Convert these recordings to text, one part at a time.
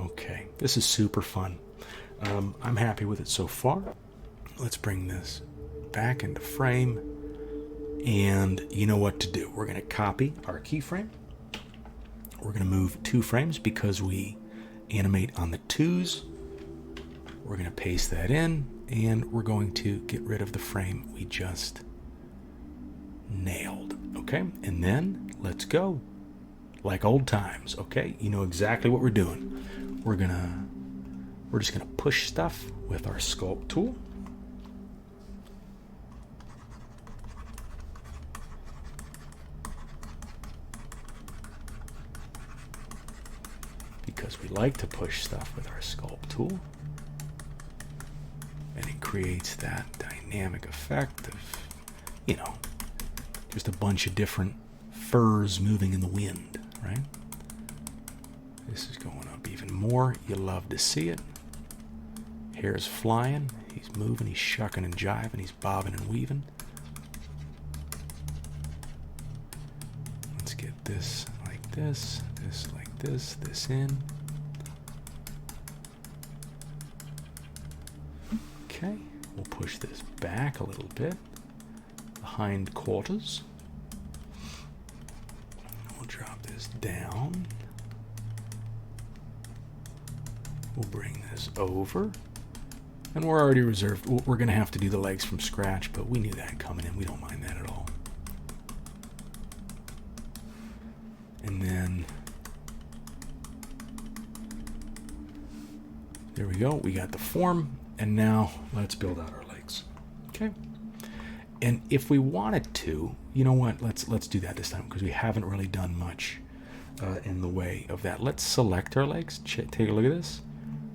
Okay, this is super fun. I'm happy with it so far. Let's bring this back into frame, and you know what to do. We're going to copy our keyframe. We're going to move 2 frames because we animate on the 2s. We're going to paste that in, and we're going to get rid of the frame we just nailed. Okay, and then let's go like old times. Okay, you know exactly what we're doing. We're just gonna push stuff with our sculpt tool. Because we like to push stuff with our sculpt tool. And it creates that dynamic effect of, you know, just a bunch of different furs moving in the wind, right? This is going up even more. You love to see it. Hair's flying. He's moving. He's shucking and jiving. He's bobbing and weaving. Let's get this like this, this like this in. Okay, we'll push this back a little bit. The hind quarters. We'll drop this down. We'll bring this over. And we're already reserved. We're going to have to do the legs from scratch, but we knew that coming in. We don't mind that at all. And then there we go. We got the form. And now let's build out our legs. Okay. And if we wanted to, you know what? Let's do that this time because we haven't really done much in the way of that. Let's select our legs. Take a look at this.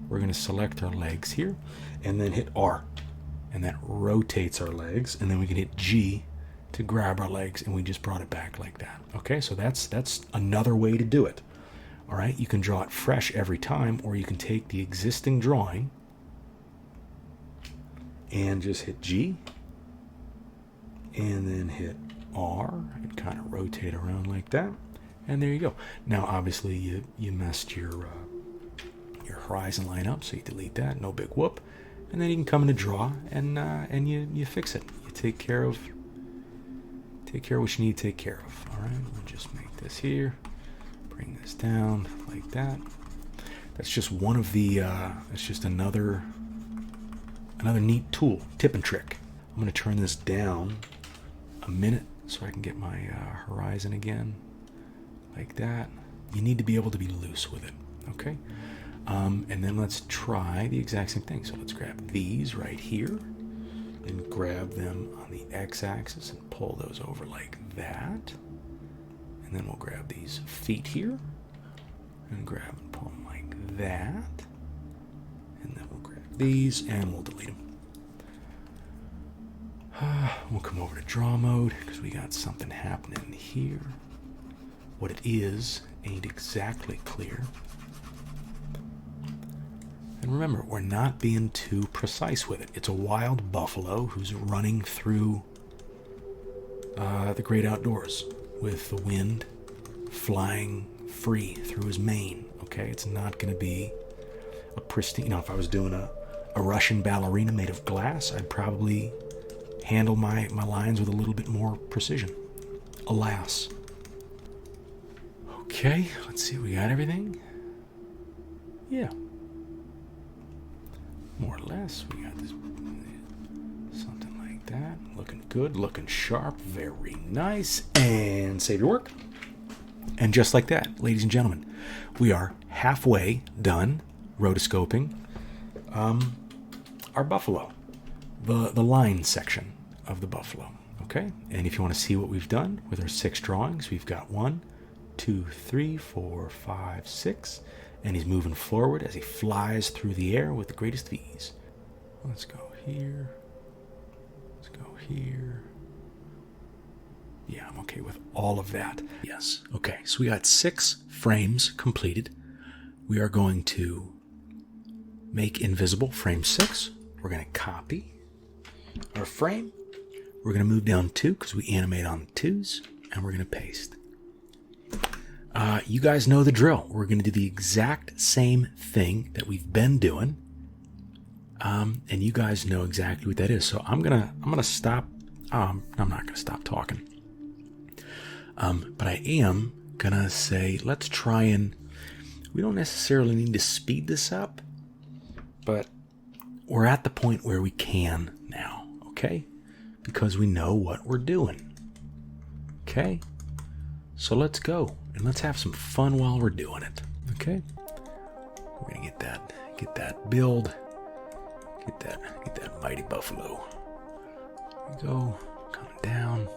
We're going to select our legs here and then hit R, and that rotates our legs, and then we can hit G to grab our legs, and we just brought it back like that. Okay, so that's another way to do it. All right, you can draw it fresh every time, or you can take the existing drawing and just hit G and then hit R and kind of rotate around like that, and there you go. Now obviously you messed your horizon line up, so you delete that, no big whoop, and then you can come into draw and you fix it. You take care of what you need to take care of. All right, we'll just make this here, bring this down like that. That's just one of the that's just another neat tool, tip and trick. I'm going to turn this down a minute so I can get my horizon again like that. You need to be able to be loose with it. Okay. And then let's try the exact same thing. So let's grab these right here and grab them on the x-axis and pull those over like that. And then we'll grab these feet here and grab and pull them like that. And then we'll grab these and we'll delete them. We'll come over to draw mode because we got something happening here. What it is ain't exactly clear. And remember, we're not being too precise with it. It's a wild buffalo who's running through the great outdoors with the wind flying free through his mane. Okay, it's not going to be a pristine. You know, if I was doing a Russian ballerina made of glass, I'd probably handle my lines with a little bit more precision. Alas. Okay, let's see. We got everything? Yeah. More or less. We got this something like that. Looking good, looking sharp, very nice. And save your work. And just like that, ladies and gentlemen, we are halfway done rotoscoping our buffalo, the line section of the buffalo. Okay, and if you want to see what we've done with our 6 drawings, we've got 1, 2, 3, 4, 5, 6, and he's moving forward as he flies through the air with the greatest of ease. Let's go here. Let's go here. Yeah, I'm okay with all of that. Yes. Okay, so we got 6 frames completed. We are going to make invisible frame 6. We're going to copy our frame. We're going to move down 2 because we animate on the 2s, and we're going to paste. You guys know the drill. We're going to do the exact same thing that we've been doing. And you guys know exactly what that is. So I'm gonna stop. I'm not gonna stop talking. But I am gonna say, let's try and. We don't necessarily need to speed this up, but we're at the point where we can now. Okay, because we know what we're doing. Okay, so let's go and let's have some fun while we're doing it. Okay, we're gonna get that build. Get that mighty buffalo. There we go. Coming down.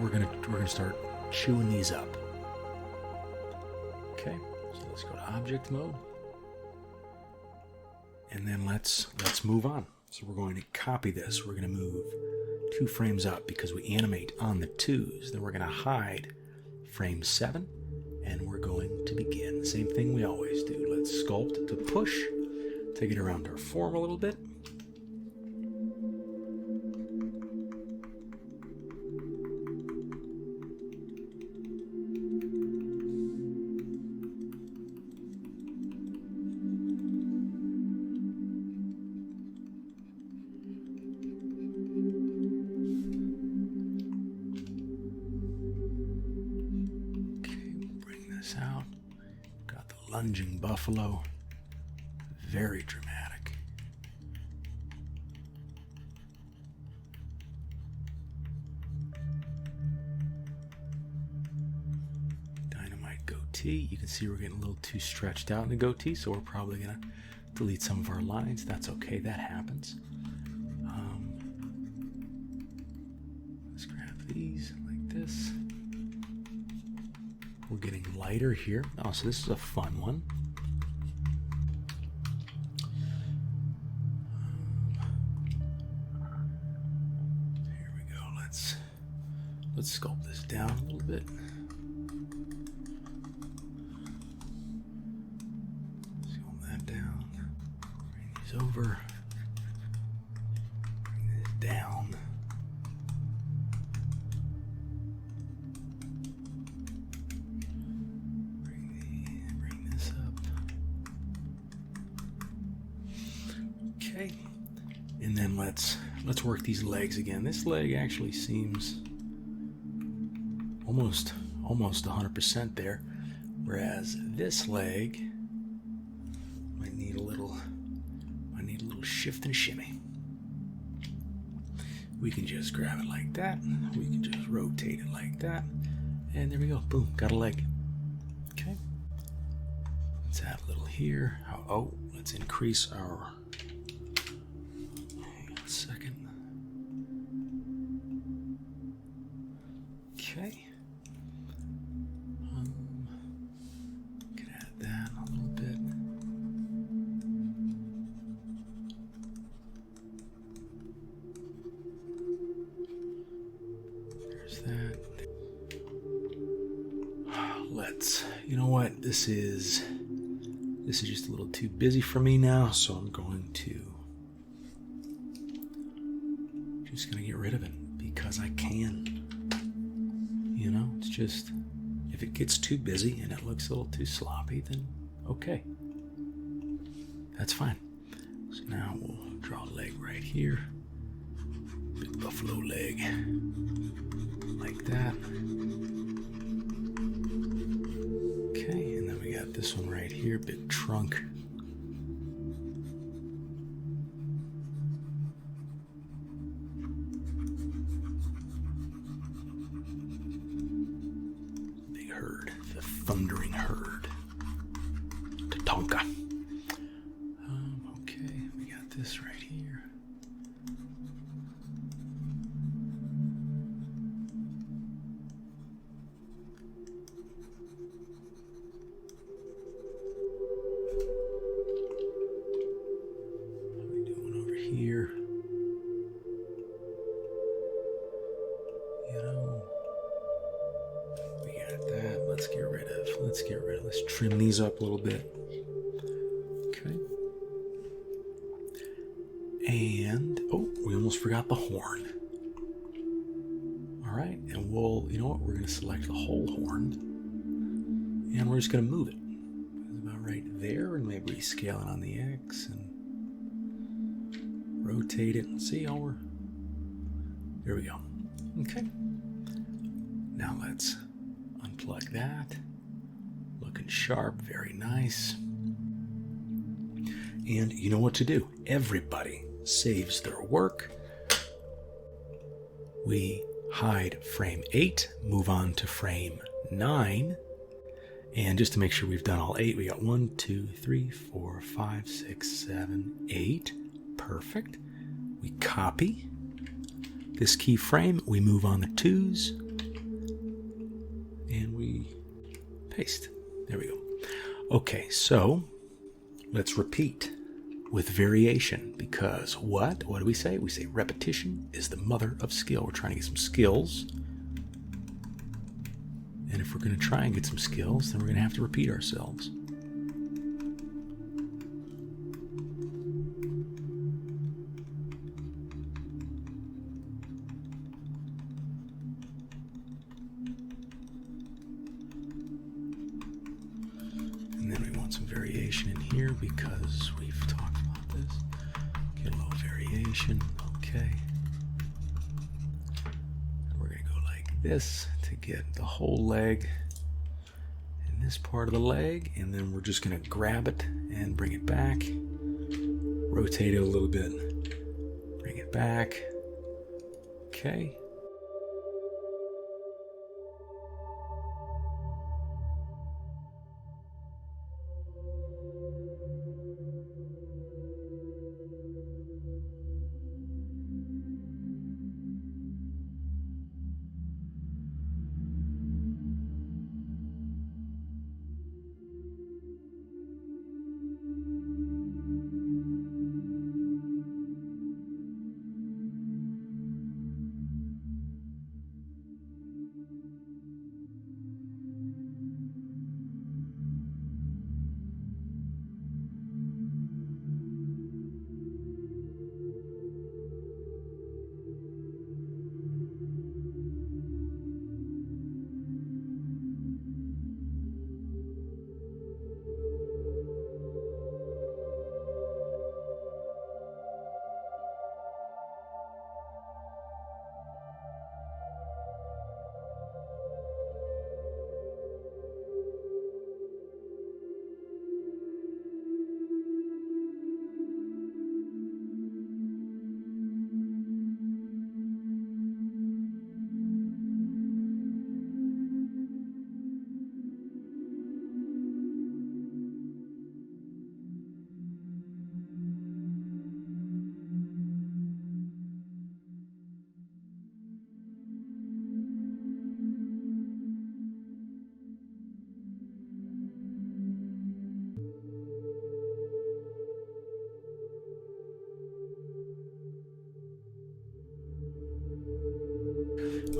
We're gonna start chewing these up. Okay, so let's go to object mode, and then let's move on. So we're going to copy this. We're going to move 2 frames up because we animate on the 2s. Then we're going to hide frame 7, and we're going to begin the same thing we always do. Let's sculpt to push, take it around our form a little bit. Out. Got the lunging buffalo. Very dramatic. Dynamite goatee. You can see we're getting a little too stretched out in the goatee, so we're probably going to delete some of our lines. That's okay. That happens. Let's grab these like this. We're getting lighter here. Oh, so this is a fun one. Here we go. Let's sculpt this down a little bit. Sculpt that down. Bring these over. Bring this down. Bring this up. Okay. And then let's work these legs again. This leg actually seems almost 100% there, whereas this leg might need a little shift and shimmy. We can just grab it like that. We can just rotate it like that, and there we go. Boom, got a leg. Okay. Let's add a little here. Oh, let's increase our. Hang on a second. Okay. Could add that a little bit. There's that. You know what? This is just a little too busy for me now, so I'm just gonna get rid of it because I can. You know, it's just, if it gets too busy and it looks a little too sloppy, then okay. That's fine. So now we'll draw a leg right here. Big buffalo leg. Like that. Okay, and then we got this one right here, big trunk. The thundering herd. Tatonka. Okay, we got this right here. What are we doing over here? You know, we got that. Let's get rid of. Let's trim these up a little bit. Okay. And oh, we almost forgot the horn. All right, and you know what? We're going to select the whole horn, and we're just going to move it. It's about right there, and maybe scale it on the X and rotate it. See how there we go. Okay. Now let's unplug that. Looking sharp, very nice. And you know what to do. Everybody saves their work. We hide frame 8, move on to frame 9. And just to make sure we've done all 8, we got 1, 2, 3, 4, 5, 6, 7, 8. Perfect. We copy this keyframe, we move on the 2s, and we paste. There we go. Okay, so let's repeat with variation, because what do we say? We say repetition is the mother of skill. We're trying to get some skills. And if we're going to try and get some skills, then we're going to have to repeat ourselves. And then we want some variation in here because we've talked about this. Get a little variation. Okay. And we're going to go like this to get the whole leg in this part of the leg, and then we're just going to grab it and bring it back, rotate it a little bit, bring it back. Okay.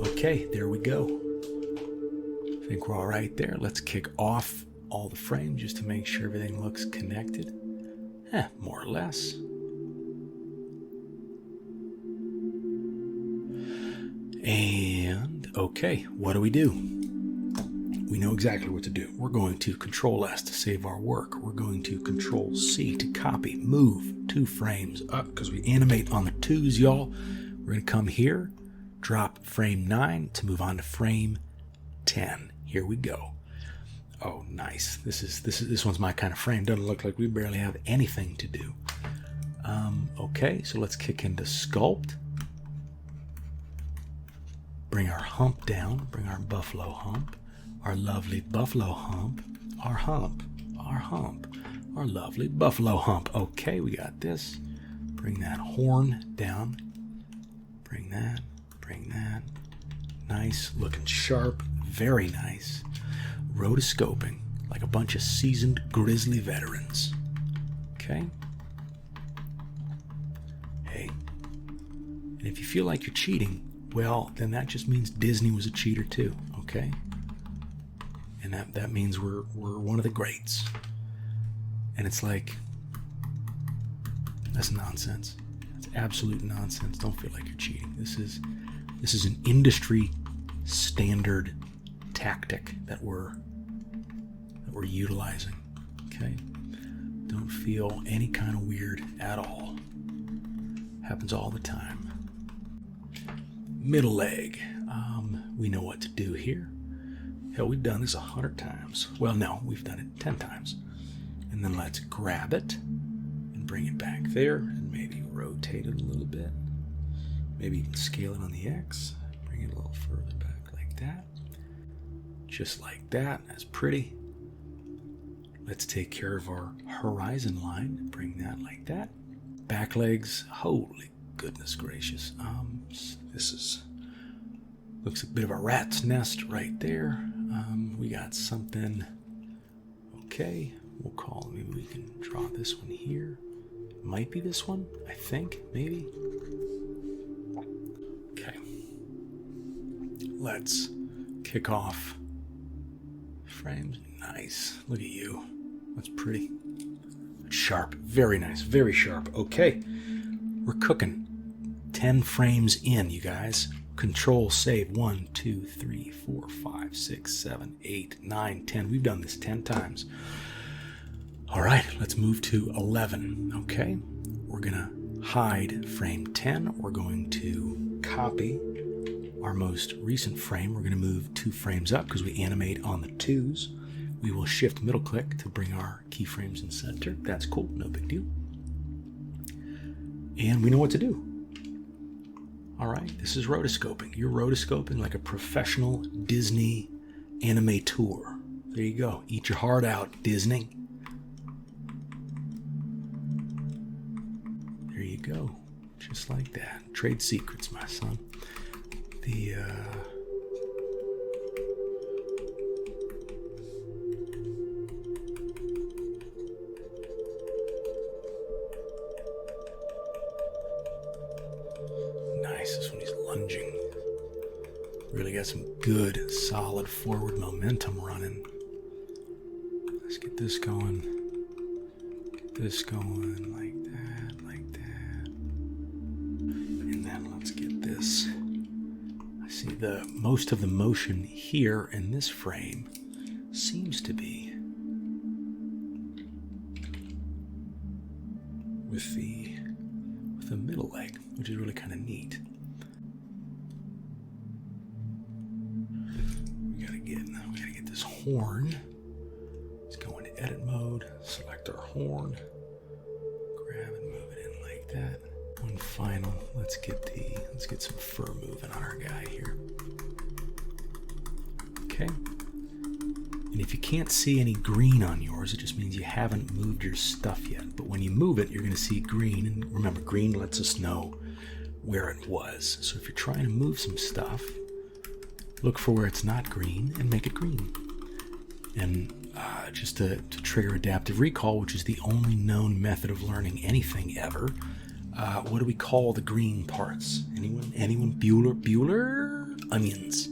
Okay, there we go. I think we're all right there. Let's kick off all the frames just to make sure everything looks connected. More or less. And, okay, what do? We know exactly what to do. We're going to Control S to save our work. We're going to Control C to copy, move 2 frames up because we animate on the 2s, y'all. We're going to come here, drop frame 9 to move on to frame 10. Here we go. Oh, nice. This one's my kind of frame. Doesn't look like we barely have anything to do. Okay, so let's kick into Sculpt. Bring our hump down. Bring our buffalo hump. Our lovely buffalo hump. Our hump. Our hump. Our lovely buffalo hump. Okay, we got this. Bring that horn down. Bring that. Bring that. Nice. Looking sharp. Very nice. Rotoscoping like a bunch of seasoned grizzly veterans. Okay? Hey. And if you feel like you're cheating, well, then that just means Disney was a cheater too, okay? And that means we're one of the greats. And it's like, that's nonsense. That's absolute nonsense. Don't feel like you're cheating. This is an industry standard tactic that we're utilizing. Okay? Don't feel any kind of weird at all. Happens all the time. Middle leg. We know what to do here. Hell, we've done this 100 times. Well, no, we've done it 10 times. And then let's grab it and bring it back there and maybe rotate it a little bit. Maybe even scale it on the X. Bring it a little further back like that. Just like that. That's pretty. Let's take care of our horizon line. Bring that like that. Back legs. Holy goodness gracious. This looks a bit of a rat's nest right there. We got something. Okay, we'll call. Maybe we can draw this one here. Might be this one, I think, maybe. Okay. Let's kick off frames. Nice. Look at you. That's pretty. Sharp. Very nice. Very sharp. Okay. We're cooking. 10 frames in, you guys. Control save. 1, 2, 3, 4, 5, 6, 7, 8, 9, 10. We've done this 10 times. All right, let's move to 11. Okay. We're going to hide frame 10. We're going to copy our most recent frame. We're going to move 2 frames up because we animate on the 2s. We will shift middle click to bring our keyframes in center. That's cool, no big deal. And we know what to do. All right, this is rotoscoping. You're rotoscoping like a professional Disney animateur. There you go. Eat your heart out, Disney. There you go. Just like that. Trade secrets, my son. Nice, this one he's lunging. Really got some good, solid forward momentum running. Let's get this going. Get this going like that, like that. And then let's get this. I see the most of the motion here in this frame seems to be with the middle leg, which is really kind of neat. We gotta get this horn. Let's go into edit mode, select our horn, grab and move it in like that. One final. Let's get some fur moving on our guy here. Okay. And if you can't see any green on yours, it just means you haven't moved your stuff yet. But when you move it, you're going to see green. And remember, green lets us know where it was. So if you're trying to move some stuff, look for where it's not green and make it green. And just to trigger adaptive recall, which is the only known method of learning anything ever, what do we call the green parts? Anyone? Bueller? onions.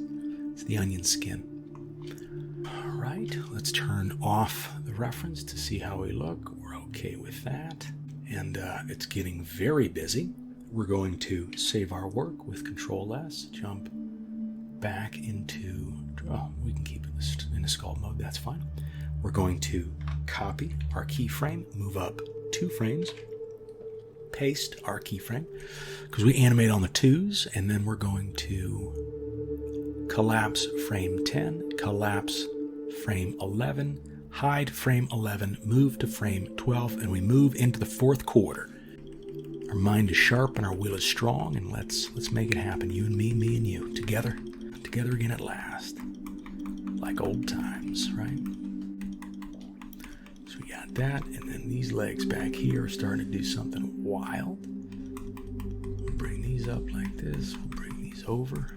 It's the onion skin. All right, let's turn off the reference to see how we look. We're okay with that. And it's getting very busy. We're going to save our work with Control S, jump back into, oh, we can keep it in the sculpt mode, that's fine. We're going to copy our keyframe, move up 2 frames, paste our keyframe, because we animate on the 2s, and then we're going to collapse frame 10, collapse frame 11, hide frame 11, move to frame 12, and we move into the 4th quarter. Our mind is sharp and our will is strong, and let's make it happen. You and me and you, together again at last, like old times, right? So we got that, and then these legs back here are starting to do something wild. We'll bring these up like this. We'll bring these over.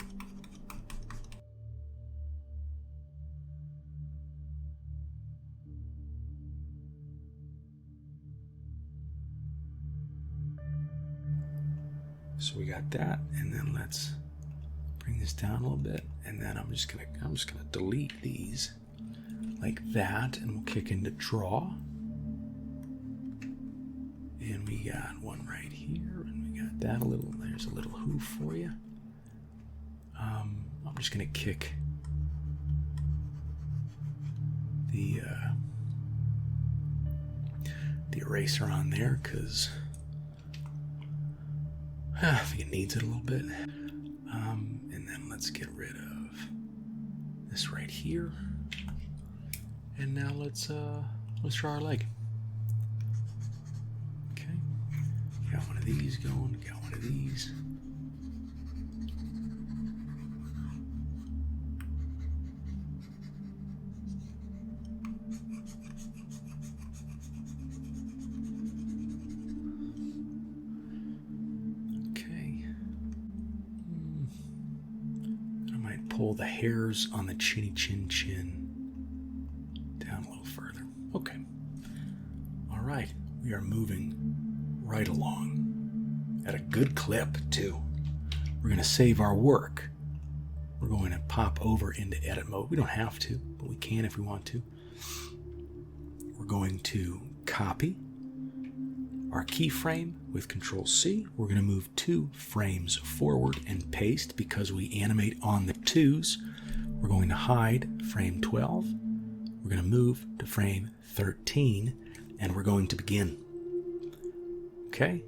So we got that, and then let's bring this down a little bit, and then I'm just gonna delete these like that, and we'll kick into draw. And we got one right here, and we got that there's a little hoof for you. I'm just gonna kick the eraser on there because I think it needs it a little bit. And then let's get rid of this right here. And now let's draw our leg. Okay. Got one of these going, got one of these. Pull the hairs on the chinny chin down a little further. Okay. All right. We are moving right along at a good clip too. We're going to save our work. We're going to pop over into edit mode. We don't have to, but we can if we want to. We're going to copy our keyframe with Control C. We're going to move 2 frames forward and paste because we animate on the 2s. We're going to hide frame 12. We're going to move to frame 13, and we're going to begin. Okay?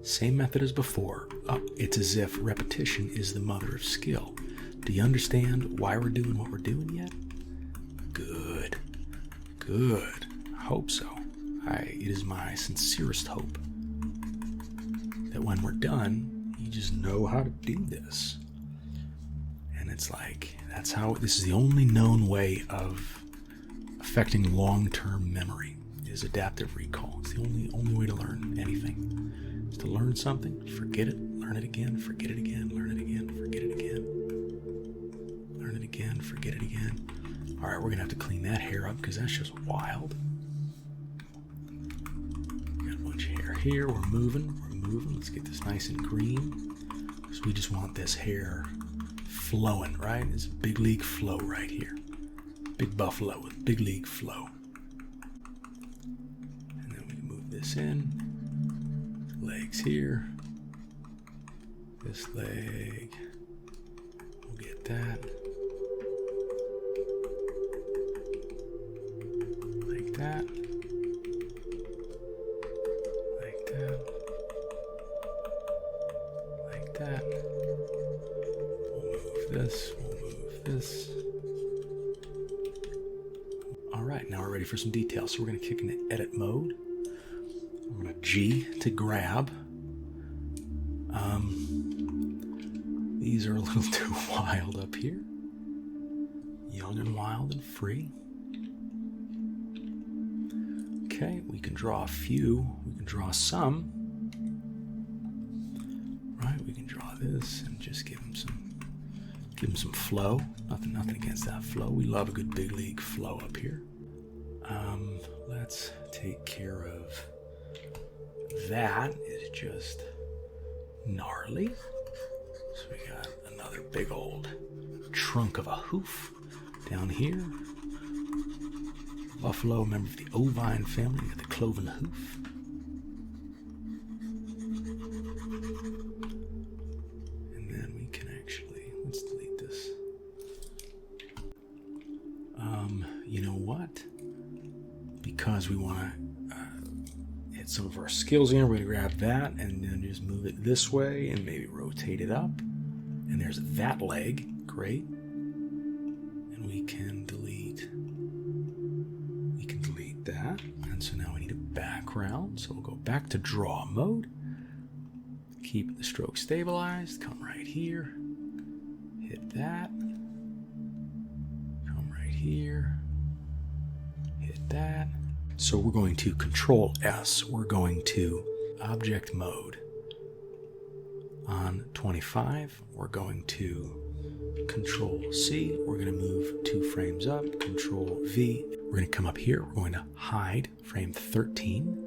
Same method as before. Oh, it's as if repetition is the mother of skill. Do you understand why we're doing what we're doing yet? Good. Good. I hope so. It is my sincerest hope that when we're done, you just know how to do this. And it's like, this is the only known way of affecting long-term memory is adaptive recall. It's the only way to learn anything. Is to learn something, forget it, learn it again, forget it again, learn it again, forget it again. Learn it again, forget it again. All right, we're gonna have to clean that hair up because that's just wild. Here we're moving. Let's get this nice and green because we just want this hair flowing, right? It's a big league flow right here. Big buffalo with big league flow. And then we can move this in. Legs here. This leg. We'll get that. Like that. Like that. We'll move this. All right, now we're ready for some details. So we're going to kick into edit mode. We're going to G to grab. These are a little too wild up here. Young and wild and free. Okay, we can draw a few. We can draw some. Right, we can draw this and just give them some flow. Nothing against that flow. We love a good big league flow up here. Let's take care of that. Is just gnarly. So we got another a big old trunk of a hoof down here. Buffalo, member of the ovine family, with the cloven hoof. And then we can actually, let's delete this. You know what? Because we want to hit some of our skills here, we're going to grab that and then just move it this way and maybe rotate it up. And there's that leg. Great. And we can delete that. And so now we need a background. So we'll go back to draw mode. Keep the stroke stabilized. Come right here. Hit that. Come right here. Hit that. So we're going to Control S. We're going to Object Mode. On 25, we're going to Control C. We're going to move 2 frames up. Control V. We're going to come up here. We're going to hide frame 13.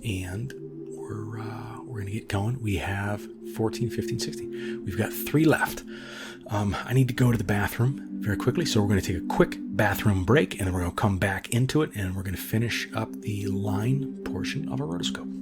And we're going to get going. We have 14, 15, 16. We've got 3 left. I need to go to the bathroom very quickly, so we're going to take a quick bathroom break, and then we're going to come back into it, and we're going to finish up the line portion of our rotoscope.